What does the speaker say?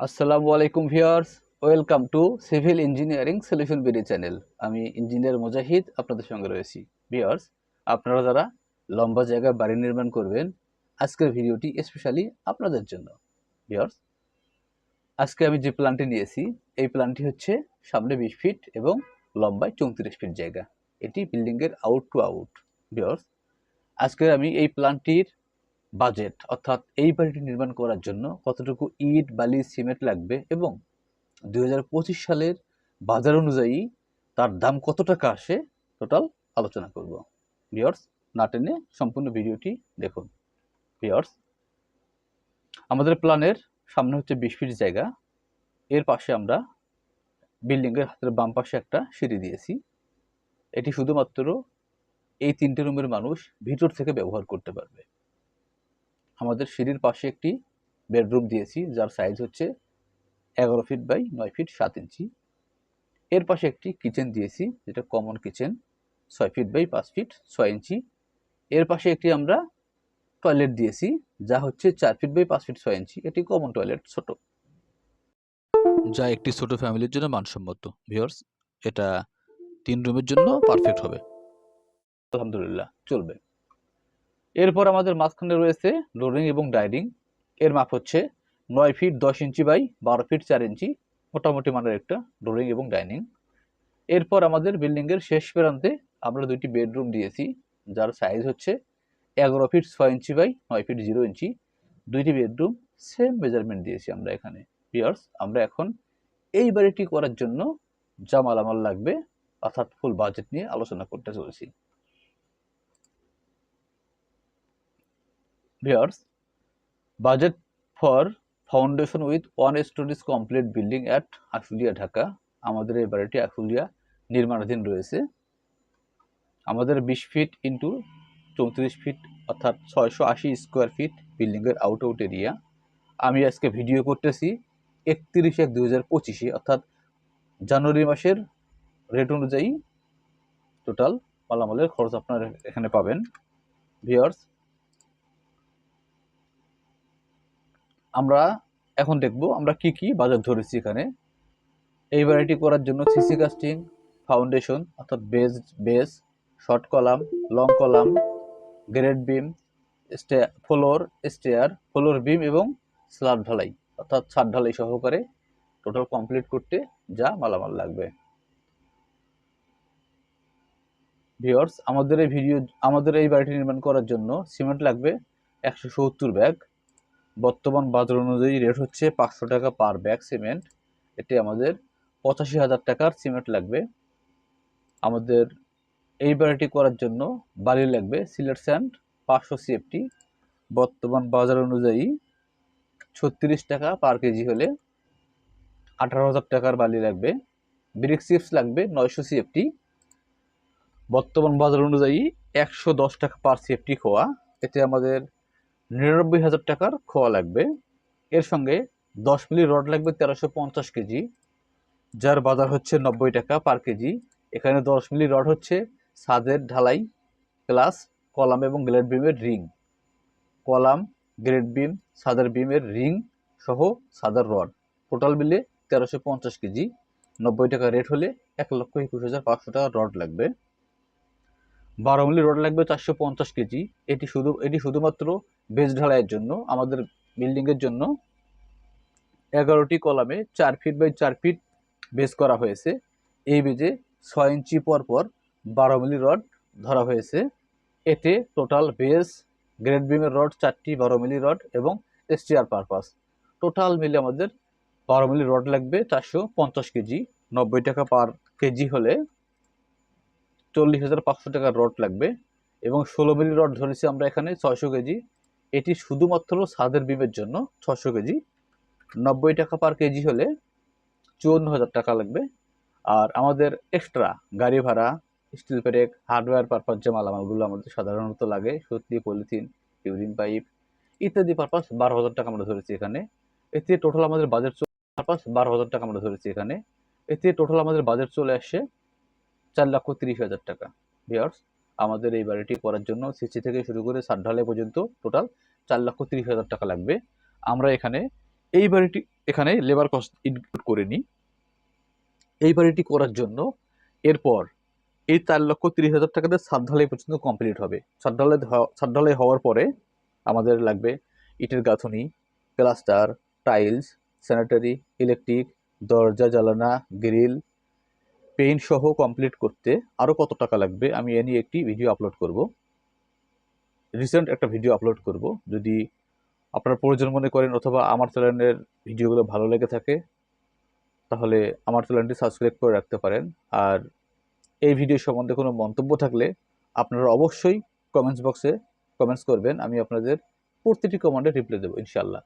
আসসালামু আলাইকুম viewers, welcome to civil engineering solution BD channel. আমি ইঞ্জিনিয়ার মুজাহিদ আপনাদের সঙ্গে রয়েছি। ভিউয়ার্স, আপনারা যারা লম্বা জায়গায় বাড়ি নির্মাণ করবেন, আজকের ভিডিওটি স্পেশালি আপনাদের জন্য। ভিউয়ার্স, আজকে আমি যে প্ল্যানটি নিয়েছি, এই প্ল্যানটি হচ্ছে সামনে 20 ফিট এবং লম্বায় 34 ফিট জায়গা। এটি বিল্ডিংয়ের আউট টু আউট। ভিউয়ার্স, আজকে আমি এই প্ল্যানটির বাজেট অর্থাৎ এই বাড়িটি নির্মাণ করার জন্য কতটুকু ইট, বালি, সিমেন্ট লাগবে এবং 2025 সালের বাজার অনুযায়ী তার দাম কত টাকা আসে টোটাল আলোচনা করব। ভিউয়ার্স, না টেনে সম্পূর্ণ ভিডিওটি দেখুন। ভিউয়ার্স, আমাদের প্ল্যানের সামনে হচ্ছে 20 ফিট জায়গা। এর পাশে আমরা বিল্ডিংয়ের হাতের বাম পাশে একটা সিঁড়ি দিয়েছি। এটি শুধুমাত্র এই 3টে রুমের মানুষ ভিতর থেকে ব্যবহার করতে পারবে। আমাদের সিঁড়ির পাশে একটি বেডরুম দিয়েছি, যার সাইজ হচ্ছে 11 ফিট বাই 9 ফিট 7 ইঞ্চি। এর পাশে একটি কিচেন দিয়েছি, যেটা common kitchen, 6 feet by 5 feet 6 inch. এর পাশে একটি আমরা টয়লেট দিয়েছি, যা হচ্ছে 4 ফিট বাই 5 ফিট 6 ইঞ্চি। এটি কমন টয়লেট, ছোট, যা একটি ছোট ফ্যামিলির জন্য মানসম্মত। ভিউয়ার্স, এটা 3 রুমের জন্য পারফেক্ট হবে, আলহামদুলিল্লাহ চলবে। এরপর আমাদের মাঝখানে রয়েছে ড্রয়িং এবং ডাইনিং। এর মাপ হচ্ছে 9 ফিট 10 ইঞ্চি বাই 12 ফিট 4 ইঞ্চি, মোটামুটি মানের একটা ড্রয়িং এবং ডাইনিং। এরপর আমাদের বিল্ডিংয়ের শেষ প্রান্তে আমরা 2টি বেডরুম দিয়েছি, যার সাইজ হচ্ছে 11 ফিট 6 ইঞ্চি বাই 9 ফিট 0 ইঞ্চি। 2টি বেডরুম সেম মেজারমেন্ট দিয়েছি আমরা এখানে। ভিউয়ার্স, আমরা এখন এই বাড়িটি করার জন্য যা মালামাল লাগবে অর্থাৎ ফুল বাজেট নিয়ে আলোচনা করতে চলেছি। Viewers, budget for foundation with 1 stories complete building at Ashulia, Dhaka. আমাদের এই বাড়িটি আশুলিয়া নির্মাণাধীন রয়েছে। আমাদের 20 ফিট ইন্টু 34 ফিট অর্থাৎ 680 স্কোয়ার ফিট বিল্ডিংয়ের আউট এরিয়া। আমি আজকে ভিডিও করতেছি 31/1/2025 অর্থাৎ জানুয়ারি মাসের রেট অনুযায়ী টোটাল মালামালের খরচ আপনারা এখানে পাবেন। ভিউয়ার্স, আমরা এখন দেখব আমরা কি কি বাজেট ধরেছি এখানে। এই বাড়িটি করার জন্য সিসি কাস্টিং, ফাউন্ডেশন অর্থাৎ base, short column, long column, grade বিম, ফ্লোর বিম এবং স্ল্যাব ঢালাই অর্থাৎ ছাদ ঢালাই সহকারে টোটাল কমপ্লিট করতে যা মালামাল লাগবে। ভিউয়ার্স, আমাদের এই বাড়িটি নির্মাণ করার জন্য সিমেন্ট লাগবে 170 ব্যাগ। বর্তমান বাজার অনুযায়ী রেট হচ্ছে 500 টাকা পার ব্যাগ সিমেন্ট। এটি আমাদের 85,000 টাকার সিমেন্ট লাগবে। আমাদের এই বাড়িটি করার জন্য বালি লাগবে সিলেট স্যান্ড 500 সিএফটি। বর্তমান বাজার অনুযায়ী 36 টাকা পার কেজি হলে 18,000 টাকার বালি লাগবে। ব্রিক চিপস লাগবে 900 সিএফটি। বর্তমান বাজার অনুযায়ী 110 টাকা পার সিএফটি খোয়া। এতে আমাদের 99,000 টাকার খোয়া লাগবে। এর সঙ্গে 10 মিলি রড লাগবে 1350 কেজি, যার বাজার হচ্ছে 90 টাকা পার কেজি। এখানে 10 মিলি রড হচ্ছে ছাদের ঢালাই প্লাস কলাম এবং গ্লেড বিমের রিং। কলাম, গ্রেড বিম, ছাদের বিমের রিং সহ ছাদের রড টোটাল মিলে 1350 কেজি। 90 টাকা রেট হলে 1,21,500 টাকা রড লাগবে। 12 মিলি রড লাগবে 450 কেজি। এটি শুধুমাত্র বেস ঢালাইয়ের জন্য। আমাদের বিল্ডিংয়ের জন্য 11টি কলামে 4 ফিট বাই 4 ফিট বেস করা হয়েছে। এই বেজে 6 ইঞ্চি পর পর 12 মিলি রড ধরা হয়েছে। এতে টোটাল বেস, গ্রেড বিমের রড 4টি 12 মিলি রড এবং এসটিআর পারপাস টোটাল মিলে আমাদের 12 মিলি রড লাগবে 450 কেজি। 90 টাকা পার কেজি হলে 40,500 টাকার রড লাগবে এবং 16 মিলি রড ধরেছি আমরা এখানে 600 কেজি। এটি শুধুমাত্র ছাদের বিমের জন্য 600 কেজি। 90 টাকা পার কেজি হলে 54,000 টাকা লাগবে। আর আমাদের এক্সট্রা গাড়ি ভাড়া, স্টিল প্যারেক, হার্ডওয়্যার পারপাস যে মালামালগুলো আমাদের সাধারণত লাগে, সুতলি, পলিথিন, ইউরিন পাইপ ইত্যাদি পারপাস 12,000 টাকা আমরা ধরেছি এখানে। এতে টোটাল আমাদের বাজেট পারপাস 12,000 টাকা আমরা ধরেছি এখানে। এতে টোটাল আমাদের বাজেট চলে আসছে 4,30,000 টাকা। ভিউয়ার্স, আমাদের এই বাড়িটি করার জন্য সিসি থেকে শুরু করে ছাদ ঢালাই পর্যন্ত টোটাল 4,30,000 টাকা লাগবে। আমরা এখানে এখানে লেবার কস্ট ইনক্লুড করে নিই। এই বাড়িটি করার জন্য এরপর এই 4,30,000 টাকাতে ছাদ ঢালাই পর্যন্ত কমপ্লিট হবে। ছাদ ঢালাই হওয়ার পরে আমাদের লাগবে ইটের গাঁথনি, প্লাস্টার, টাইলস, স্যানিটারি, ইলেকট্রিক, দরজা, জানালা, গ্রিল, পেইন্ট সহ কমপ্লিট করতে আরও কত টাকা লাগবে আমি এ নিয়ে একটি ভিডিও আপলোড করব। রিসেন্ট একটা ভিডিও আপলোড করব। যদি আপনারা প্রয়োজন মনে করেন অথবা আমার চ্যানেলের ভিডিওগুলো ভালো লেগে থাকে তাহলে আমার চ্যানেলটি সাবস্ক্রাইব করে রাখতে পারেন। আর এই ভিডিও সম্বন্ধে কোনো মন্তব্য থাকলে আপনারা অবশ্যই কমেন্টস বক্সে কমেন্টস করবেন। আমি আপনাদের প্রতিটি কমেন্টে রিপ্লাই দেবো ইনশাআল্লাহ।